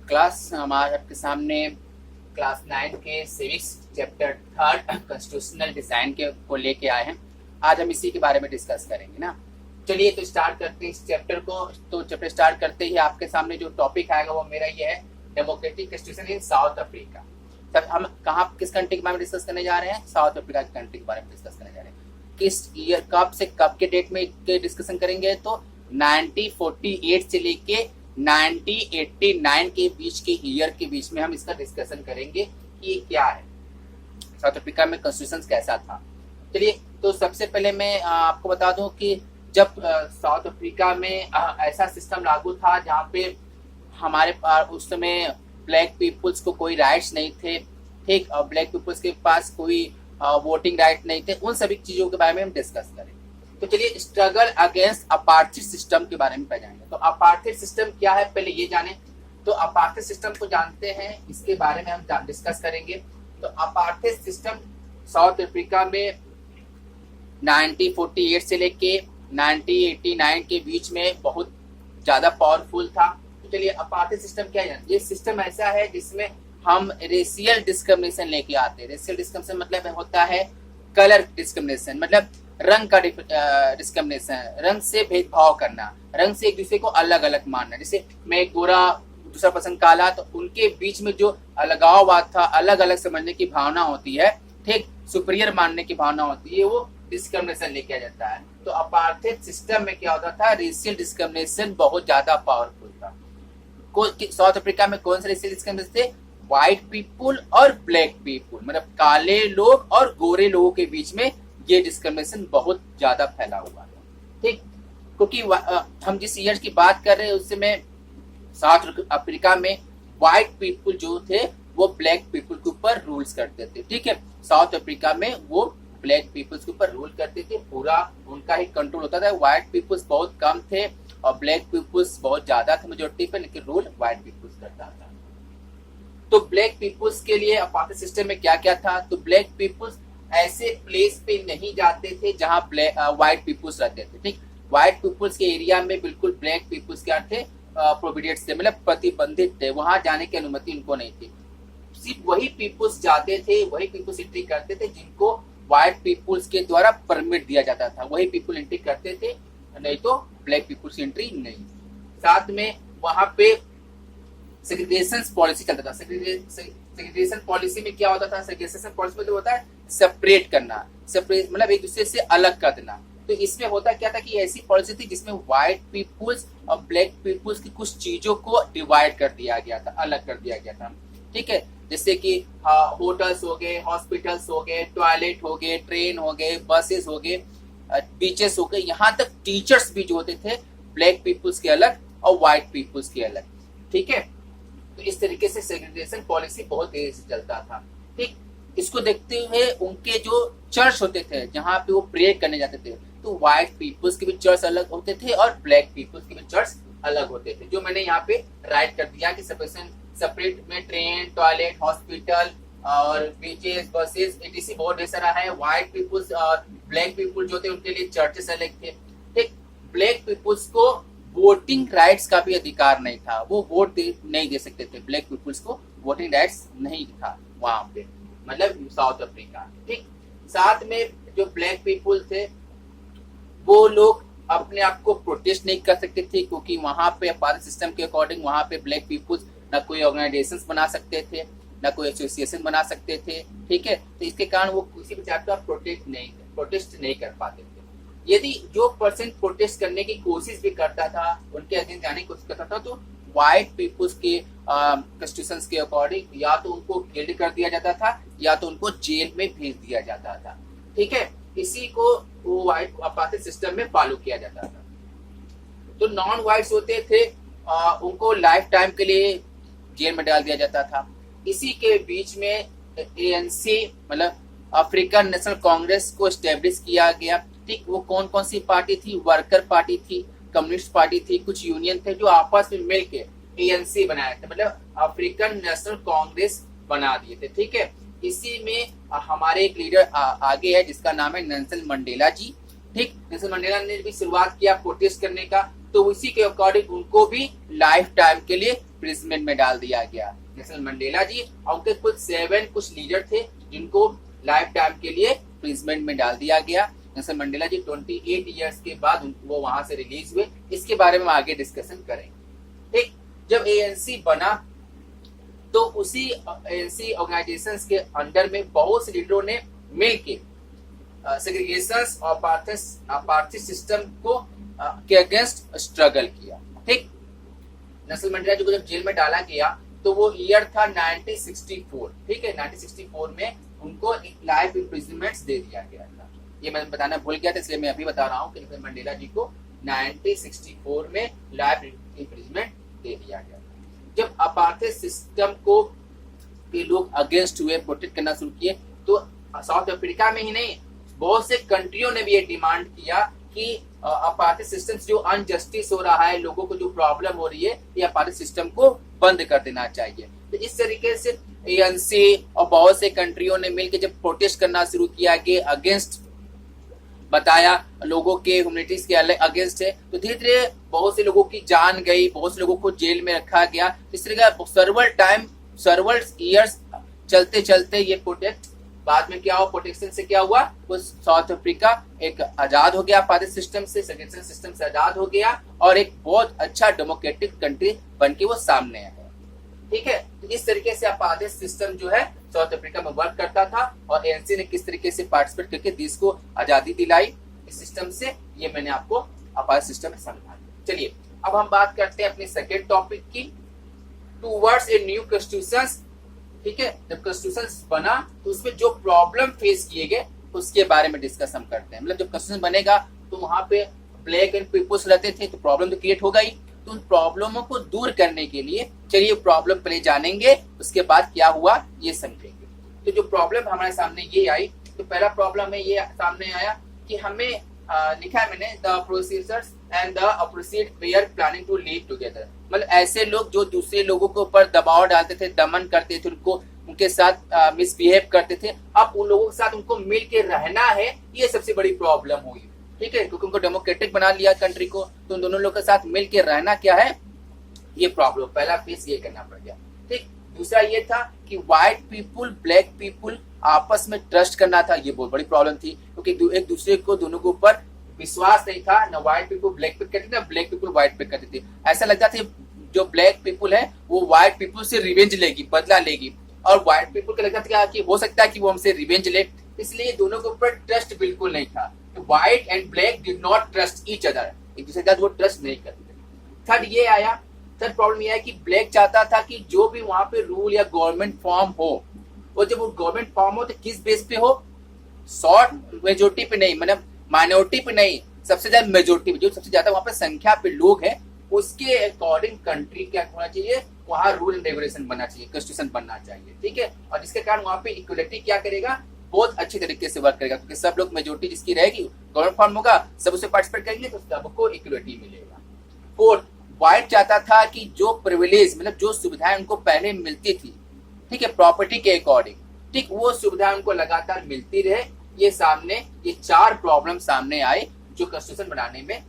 Class हमारे आपके सामने क्लास 9 के सिविक्स चैप्टर 3 कॉन्स्टिट्यूशनल डिजाइन के को लेके आए हैं। आज हम इसी के बारे में डिस्कस करेंगे ना। चलिए तो स्टार्ट करते हैं इस चैप्टर को। तो चैप्टर स्टार्ट करते ही आपके सामने जो टॉपिक आएगा वो मेरा ये है, democratic constitution in south Africa. तब हम कहाँ किस कंट्री के बारे में डिस्कस करने जा रहे हैं? साउथ अफ्रीका की कंट्री के बारे में डिस्कस करने जा रहे हैं। किस ईयर कब से कब के डेट में डिस्कशन करेंगे? तो 1948 से लेके 1989 के बीच के ईयर के बीच में हम इसका डिस्कशन करेंगे कि ये क्या है, साउथ अफ्रीका में कॉन्स्टिट्यूशन कैसा था। चलिए तो सबसे पहले मैं आपको बता दूं कि जब साउथ अफ्रीका में ऐसा सिस्टम लागू था जहाँ पे हमारे उस समय ब्लैक पीपुल्स को कोई राइट्स नहीं थे, ठीक, और ब्लैक पीपुल्स के पास कोई वोटिंग राइट नहीं थे, उन सभी चीजों के बारे में हम डिस्कस करेंगे। तो चलिए स्ट्रगल अगेंस्ट अपार्थाइड सिस्टम के बारे में पढ़ाएंगे। तो अपार्थाइड सिस्टम क्या है पहले ये जाने। तो अपार्थाइड सिस्टम को जानते हैं, इसके बारे में हम डिस्कस करेंगे। तो अपार्थाइड सिस्टम साउथ अफ्रीका में 1948 से लेके 1989 के बीच में बहुत ज्यादा पावरफुल था। तो चलिए अपार्थाइड सिस्टम क्या है? ये सिस्टम ऐसा है जिसमें हम रेशियल डिस्क्रिमिनेशन लेके आते हैं। रेशियल डिस्क्रिमिनेशन मतलब होता है कलर डिस्क्रिमिनेशन, मतलब रंग का डिस्क्रिमिनेशन, रंग से भेदभाव करना, रंग से एक दूसरे को अलग अलग मानना। जैसे मैं गोरा, दूसरा पर्सन काला, तो उनके बीच में जो अलगाववाद था, अलग अलग समझने की भावना होती है, ठीक, सुपीरियर मानने की भावना होती है, वो डिस्क्रिमिनेशन लेके आ जाता है। तो अपार्थाइड सिस्टम में क्या होता था? रेशियल डिस्क्रिमिनेशन बहुत ज्यादा पावरफुल था। साउथ अफ्रीका में कौन से रेशियल डिस्क्रिमिनेशन थे? व्हाइट पीपुल और ब्लैक पीपुल, मतलब काले लोग और गोरे लोगों के बीच में ये डिस्क्रिमिनेशन बहुत ज्यादा फैला हुआ है, ठीक। क्योंकि हम जिस ईयर की बात कर रहे हैं उसमें साउथ अफ्रीका में व्हाइट पीपुल जो थे वो ब्लैक पीपुल के ऊपर रूल्स करते थे, ठीक है। साउथ अफ्रीका में वो ब्लैक पीपुल्स के ऊपर रूल करते थे, पूरा उनका ही कंट्रोल होता था। व्हाइट पीपुल्स बहुत कम थे और ब्लैक पीपुल्स बहुत ज्यादा थे मेजोरिटी पे, लेकिन रूल व्हाइट पीपुल्स करता था। तो ब्लैक पीपुल्स के लिए अपार्थाइड सिस्टम में क्या क्या था? तो ब्लैक पीपुल्स ऐसे प्लेस पे नहीं जाते थे जहां व्हाइट पीपुल्स रहते थे, ठीक। व्हाइट पीपुल्स के एरिया में बिल्कुल ब्लैक पीपुल्स क्या थे? प्रोहिबिटेड थे, मतलब प्रतिबंधित थे, वहां जाने की अनुमति उनको नहीं थी। सिर्फ वही पीपुल्स जाते थे, वही पीपुल्स एंट्री करते थे जिनको व्हाइट पीपुल्स के द्वारा परमिट दिया जाता था, वही पीपुल एंट्री करते थे, नहीं तो ब्लैक पीपुल्स एंट्री नहीं। साथ में वहां पे सेग्रीगेशन पॉलिसी चलता था। सेग्रीगेशन पॉलिसी में क्या होता था? सेग्रीगेशन पॉलिसी में होता है सेपरेट करना, सेपरेट मतलब एक दूसरे से अलग कर देना। तो इसमें होता क्या था कि ऐसी पॉलिसी थी जिसमें व्हाइट पीपुल्स और ब्लैक पीपुल्स की कुछ चीजों को डिवाइड कर दिया गया था, अलग कर दिया गया था, ठीक है। जैसे कि होटल्स हो गए, हॉस्पिटल्स हो गए, टॉयलेट हो गए, ट्रेन हो गए, बसेस हो गए, बीचेस हो गए, यहाँ तक टीचर्स भी जो होते थे ब्लैक पीपुल्स के अलग और व्हाइट पीपुल्स के अलग, ठीक है। तो इस तरीके से सेग्रीगेशन पॉलिसी बहुत तेजी से चलता था, ठीक। इसको देखते हुए उनके जो चर्च होते थे जहाँ पे वो प्रे करने जाते थे, तो व्हाइट पीपुल्स के भी चर्च अलग होते थे और ब्लैक पीपुल्स के भी चर्च अलग होते थे, जो मैंने यहाँ पे राइट कर दिया कि सेपरेट में ट्रेन, टॉयलेट, हॉस्पिटल और बीचेस, बसेस, एटीसी बहुत ढेर सारा है। व्हाइट पीपुल्स और ब्लैक पीपुल जो थे उनके लिए चर्चेस अलग थे, ठीक। ब्लैक पीपुल्स को वोटिंग राइट्स का भी अधिकार नहीं था, वो वोट नहीं दे सकते थे, ब्लैक पीपुल्स को वोटिंग राइट्स नहीं था वहां पे, मतलब साउथ अफ्रीका, ठीक। साथ में जो ब्लैक पीपुल थे वो लोग अपने आप को प्रोटेस्ट नहीं कर सकते थे, क्योंकि वहां पे अपार्थाइड सिस्टम के अकॉर्डिंग वहां पे ब्लैक पीपुल्स ना कोई ऑर्गेनाइजेशंस बना सकते थे, ना कोई एसोसिएशन बना सकते थे, ठीक है। तो इसके कारण वो किसी भी टाइप का प्रोटेस्ट नहीं कर पाते थे। यदि जो पर्सन प्रोटेस्ट करने की कोशिश भी करता था, उनके अधीन जाने की कोशिश करता था, तो व्हाइट पीपुल्स के कॉन्स्टिट्यूशंस के अकॉर्डिंग या तो उनको किल्ड कर दिया जाता था या तो उनको जेल में भेज दिया जाता था, ठीक है। इसी को वो व्हाइट अपार्थाइड सिस्टम में फॉलो किया जाता था। तो नॉन व्हाइट्स होते थे, उनको लाइफ टाइम के लिए जेल में डाल दिया जाता था। इसी के बीच में ANC मतलब अफ्रीकन नेशनल कांग्रेस को एस्टेब्लिश किया गया, ठीक। वो कौन कौन सी पार्टी थी? वर्कर पार्टी थी, कम्युनिस्ट पार्टी थी, कुछ यूनियन थे जो आपस में मिलके ANC बनाए थे, मतलब अफ्रीकन नेशनल कांग्रेस बना दिए थे, ठीक है। इसी में हमारे एक लीडर आगे है जिसका नाम है नेल्सन मंडेला जी, ठीक। नेल्सन मंडेला ने भी शुरुआत किया प्रोटेस्ट करने का, तो उसी के अकॉर्डिंग उनको भी लाइफ टाइम के लिए प्रिजमेंट में डाल दिया गया। नेल्सन मंडेला जी और उनके कुछ लीडर थे जिनको लाइफ टाइम के लिए प्रिजमेंट में डाल दिया गया। नेल्सन मंडेला जी 28 इयर्स के बाद वो वहां से रिलीज हुए। इसके बारे में आगे डिस्कशन करेंगे। ठीक, जब एएनसी बना तो उसी एएनसी ऑर्गेनाइजेशंस के अंडर में बहुत से लीडरों ने मिलकर सेग्रीगेशन और अपार्थाइड सिस्टम को के अगेंस्ट स्ट्रगल किया। ठीक, नेल्सन मंडेला जी को जब जेल में डाला गया तो वो ईयर था 1964। ठीक है, 1964 में उनको लाइफ इम्प्रिजनमेंट दे दिया गया था। ये मैं बताना भूल गया था, इसलिए मैं अभी बता रहा हूँ कि नेल्सन मंडेला जी को 1964 में लाइफ इम्प्रिजनमेंट दे दिया गया था। जब अपार्थाइड सिस्टम को के लोग अगेंस्ट हुए, प्रोटेस्ट करना शुरू किए, तो साउथ अफ्रीका में ही नहीं बहुत से कंट्रियों ने भी ये डिमांड किया कि अपार्थाइड सिस्टम जो अनजस्टिस हो रहा है, लोगों को जो प्रॉब्लम हो रही है, ये अपार्थाइड सिस्टम को बंद कर देना चाहिए। तो इस तरीके से एएनसी और बहुत से कंट्रियों ने मिलकर जब प्रोटेस्ट करना शुरू किया कि अगेंस्ट बताया लोगों के ह्यूमैनिटीज के अगेंस्ट है, तो धीरे धीरे बहुत से लोगों की जान गई, बहुत से लोगों को जेल में रखा गया। इस तरह का सर्वल ईयर्स चलते चलते ये प्रोटेक्ट बाद में क्या हुआ, प्रोटेक्शन से क्या हुआ, वो साउथ अफ्रीका एक आजाद हो गया, अपार्थाइड सिस्टम से, सेग्रीगेशन सिस्टम से आजाद हो गया और एक बहुत अच्छा डेमोक्रेटिक कंट्री बन के वो सामने है। ठीक है, तो इस तरीके से अपार्थाइड सिस्टम जो है साउथ अफ्रीका में वर्क करता था और एएनसी ने किस तरीके से पार्टिसिपेट करके देश को आजादी दिलाई इस सिस्टम से, ये मैंने आपको अपार्थाइड सिस्टम में समझाया। चलिए अब हम बात करते हैं अपने सेकेंड टॉपिक की, टूवर्ड्स ए न्यू कॉन्स्टिट्यूशन। ठीक है, जब कॉन्स्टिट्यूशन बना तो उसमें जो प्रॉब्लम फेस किए गए उसके बारे में डिस्कस हम करते हैं। मतलब जब कॉन्स्टिट्यूशन बनेगा तो वहां पे ब्लैक एंड पीपल्स रहते थे, तो प्रॉब्लम तो क्रिएट हो गई। तो उन प्रॉब्लमों को दूर करने के लिए चलिए प्रॉब्लम पहले जानेंगे, उसके बाद क्या हुआ ये समझेंगे। तो जो प्रॉब्लम हमारे सामने ये आई, तो पहला प्रॉब्लम है ये सामने आया कि हमें लिखा है मैंने, the processors and the appreciate where planning to live together. मतलब ऐसे लोग जो दूसरे लोगों के ऊपर दबाव डालते थे, दमन करते थे, उनको उनके साथ मिसबिहेव करते थे, अब उन लोगों के साथ उनको मिल के रहना है, ये सबसे बड़ी प्रॉब्लम हुई। ठीक है, क्योंकि उनको डेमोक्रेटिक बना लिया कंट्री को, तो उन दोनों लोग के साथ मिल के रहना क्या है, ये प्रॉब्लम पहला फेस ये करना पड़ गया। ठीक, दूसरा ये था कि व्हाइट पीपुल ब्लैक पीपुल आपस में ट्रस्ट करना था, ये बहुत बड़ी प्रॉब्लम थी, क्योंकि एक दूसरे को दोनों के ऊपर विश्वास नहीं था। ना व्हाइट पीपल ब्लैक पे करते थे, ना ब्लैक पीपल व्हाइट पे करते थे। ऐसा लगता था जो ब्लैक पीपल है वो व्हाइट पीपल से रिवेंज लेगी, बदला लेगी, और व्हाइट पीपल को लगता था कि हो सकता है कि वो हमसे रिवेंज ले, इसलिए दोनों के ऊपर ट्रस्ट बिल्कुल नहीं था। तो white and black did not trust each other, एक दूसरे के साथ वो ट्रस्ट नहीं करते थे। थर्ड ये आया, थर्ड प्रॉब्लम ये है कि ब्लैक चाहता था कि जो भी वहां पे रूल या गवर्नमेंट फॉर्म हो, वो जब वो गवर्नमेंट फॉर्म हो तो किस बेस पे हो, शॉर्ट मेजोरिटी पे नहीं, मतलब माइनॉरिटी पे नहीं, सबसे ज्यादा मेजोरिटी पे, जो सबसे ज्यादा वहां पे संख्या पे लोग हैं उसके अकॉर्डिंग कंट्री क्या होना चाहिए, वहां रूल एंड रेगुलेशन बनना चाहिए, कॉन्स्टिट्यूशन बनना चाहिए। ठीक है, और जिसके कारण वहां पे इक्वलिटी क्या करेगा, बहुत अच्छे तरीके से वर्क करेगा, क्योंकि सब लोग मेजोरिटी जिसकी रहेगी, गवर्नमेंट फॉर्म होगा, सब उससे पार्टिसिपेट करेंगे तो सबको इक्वलिटी मिलेगा। फोर्थ, व्हाइट चाहता था कि जो प्रिविलेज मतलब जो सुविधाएं उनको पहले मिलती थी, ठीक है, प्रॉपर्टी के अकॉर्डिंग, ठीक, वो सुविधाएं उनको लगातार मिलती रहे। ये चार प्रॉब्लम सामने आए जो कॉन्स्टिट्यूशन बनाने में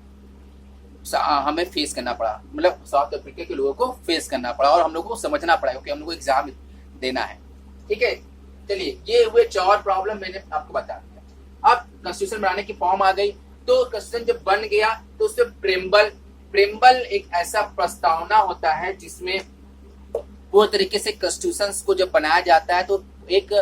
हमें फेस करना पड़ा, मतलब साउथ अफ्रीका के लोगों को फेस करना पड़ा और हम लोगों को समझना पड़ा क्योंकि हम लोगों को एग्जाम देना है। ठीक है, चलिए ये हुए चार प्रॉब्लम मैंने आपको बता दिया। अब कॉन्स्टिट्यूशन बनाने की फॉर्म आ गई, तो कॉन्स्टिट्यूशन जब बन गया तो उसमें प्रेम्बल एक ऐसा प्रस्तावना होता है जिसमें वो तरीके से कॉन्स्टिट्यूशन को जब बनाया जाता है तो एक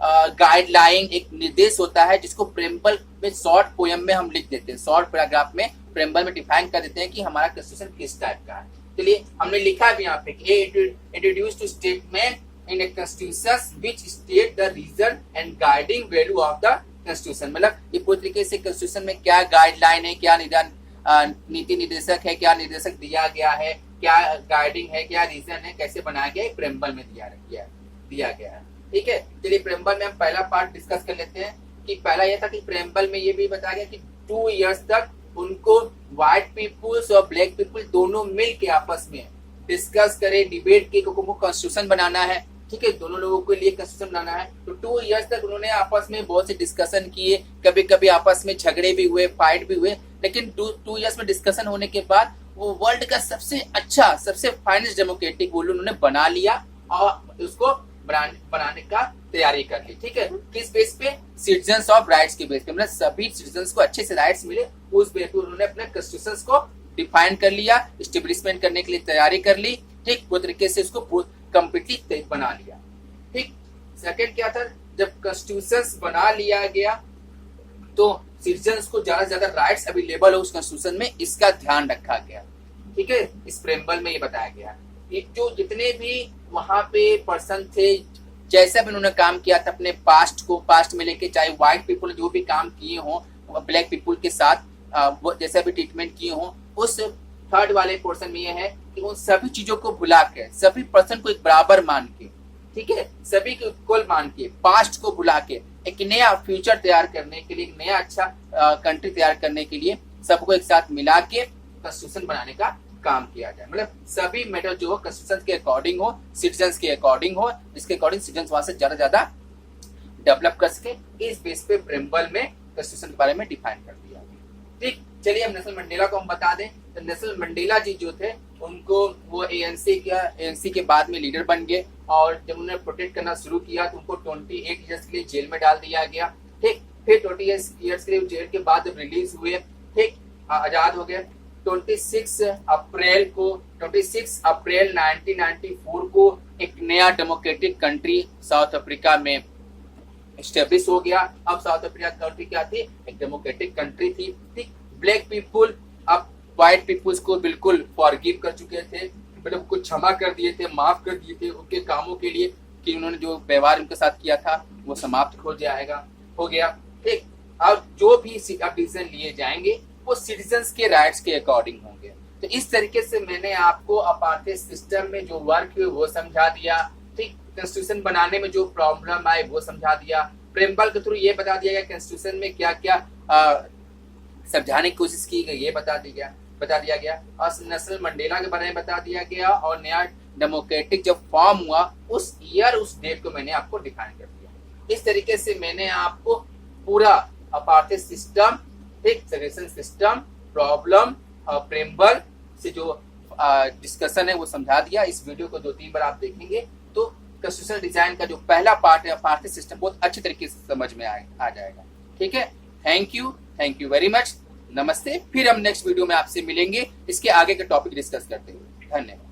गाइडलाइन, एक निर्देश होता है जिसको प्रेम्बल में शॉर्ट पोयम में हम लिख देते हैं, शॉर्ट पैराग्राफ में प्रेम्बल में डिफाइन कर देते हैं कि हमारा कॉन्स्टिट्यूशन किस टाइप का है। चलिए हमने लिखा भी यहाँ पे introduce to statement in a constitution which state the reason and guiding value of the constitution. मतलब ये पूरी तरीके से कॉन्स्टिट्यूशन में क्या गाइडलाइन है, क्या नीति निर्देशक है, क्या निर्देशक दिया गया है, क्या गाइडिंग है, क्या रीजन है, कैसे बनाया गया है, प्रेम्बल में दिया गया है। ठीक है, चलिए प्रेम्बल में हम पहला पार्ट डिस्कस कर लेते हैं कि पहला यह था कि प्रेम्बल में ये भी बताया गया कि 2 इयर्स तक उनको व्हाइट पीपुल्स और ब्लैक पीपुल दोनों मिल के आपस में डिस्कस करें, डिबेट के को कॉन्स्टिट्यूशन बनाना है। ठीक है, दोनों लोगों के लिए कॉन्स्टिट्यूशन बनाना है। तो 2 इयर्स तक उन्होंने आपस में बहुत से डिस्कशन किए, कभी कभी आपस में झगड़े भी हुए, फाइट भी हुए, लेकिन 2 इयर्स में डिस्कशन होने के बाद वो वर्ल्ड का सबसे अच्छा, सबसे फाइनेस्ट डेमोक्रेटिक रूल उन्होंने बना लिया और उसको बनाने का तैयारी कर ली। ठीक है, किस बेस पे? सिटीजन्स ऑफ राइट्स के बेस पे, मतलब सभी सिटीजन्स को अच्छे से राइट्स मिले, उस बेस पे उन्होंने अपने कॉन्स्टिट्यूशन को डिफाइन कर लिया, स्टेब्लिशमेंट करने के लिए तैयारी कर ली। ठीक, वो तरीके से उसको कंप्लीटली बना लिया। ठीक, सेकंड क्या था, जब कॉन्स्टिट्यूशन बना लिया गया तो सिटीजन्स को ज्यादा से ज्यादा राइट्स अवेलेबल हो उस कॉन्स्टिट्यूशन में, इसका ध्यान रखा गया। ठीक है, इस प्रेम्बल में ये बताया गया। ये जो जितने भी वहां पे पर्सन थे, जैसा भी उन्होंने काम किया था अपने पास्ट में लेके, चाहे व्हाइट पीपल जो भी काम किए हों ब्लैक पीपल के साथ, वो जैसा भी ट्रीटमेंट किए हों, उस थर्ड वाले पोर्शन में ये है कि उन सभी चीजों को भुला के, सभी पर्सन को एक बराबर मान के, ठीक है, सभी को इक्वल मान के, पास्ट को भुला के एक नया फ्यूचर तैयार करने के लिए, एक नया अच्छा कंट्री तैयार करने के लिए सबको एक साथ मिला के कॉन्स्टिट्यूशन बनाने का काम किया जाए। मतलब सभी मैटर जो हो कॉन्स्टिट्यूशन के अकॉर्डिंग हो, सिटीजन्स के अकॉर्डिंग हो, जिसके अकॉर्डिंग सिटीजन्स वहां से ज्यादा डेवलप कर सके। इस बेस पे प्रेम्बल में कॉन्स्टिट्यूशन के बारे में डिफाइन कर दिया। ठीक, चलिए अब नेल्सन मंडेला को हम बता दें। तो नेल्सन मंडेला जी जो थे, उनको वो एएनसी के बाद में लीडर बन गए, और जब उन्होंने प्रोटेक्ट करना शुरू किया तो उनको 28 ईयर्स के लिए जेल में डाल दिया गया। ठीक, फिर 28 ईयर्स के लिए जेल के बाद जब रिलीज हुए, ठीक, आजाद हो गए। 26 अप्रैल 1994 को एक नया डेमोक्रेटिक कंट्री साउथ अफ्रीका में एस्टेब्लिश हो गया। अब साउथ अफ्रीका कंट्री क्या थी? एक डेमोक्रेटिक कंट्री थी। ठीक, ब्लैक पीपुल अब व्हाइट पीपुल्स को बिल्कुल फॉरगिव कर चुके थे, मतलब कुछ क्षमा कर दिए थे, माफ कर दिए थे उनके कामों के लिए कि उन्होंने जो व्यवहार उनके साथ किया था वो समाप्त हो गया। ठीक, अब जो भी अब डिसीजन लिए जाएंगे वो सिटीजन्स के राइट्स के अकॉर्डिंग होंगे। तो इस तरीके से मैंने आपको अपार्थाइड सिस्टम में जो वर्क हुए वो समझा दिया। ठीक, कॉन्स्टिट्यूशन बनाने में जो प्रॉब्लम आए वो समझा दिया। प्रेम्बल के थ्रू ये बता दिया गया कॉन्स्टिट्यूशन में क्या क्या समझाने की कोशिश की गई, ये बता दिया गया। और नेल्सन मंडेला के बारे में बता दिया गया, और नया डेमोक्रेटिक जब फॉर्म हुआ उस ईयर, उस डेट को मैंने आपको डिफाइन कर दिया। इस तरीके से मैंने आपको पूरा अपार्थाइड सिस्टम, एक सेग्रेगेशन सिस्टम, प्रॉब्लम और प्रेम्बल से जो डिस्कशन है वो समझा दिया। इस वीडियो को 2-3 बार आप देखेंगे तो कॉन्स्टिट्यूशनल डिजाइन का जो पहला पार्ट है अपार्थाइड सिस्टम बहुत अच्छे तरीके से समझ में आ जाएगा। ठीक है, थैंक यू वेरी मच, नमस्ते। फिर हम नेक्स्ट वीडियो में आपसे मिलेंगे, इसके आगे के टॉपिक डिस्कस करते हुए। धन्यवाद।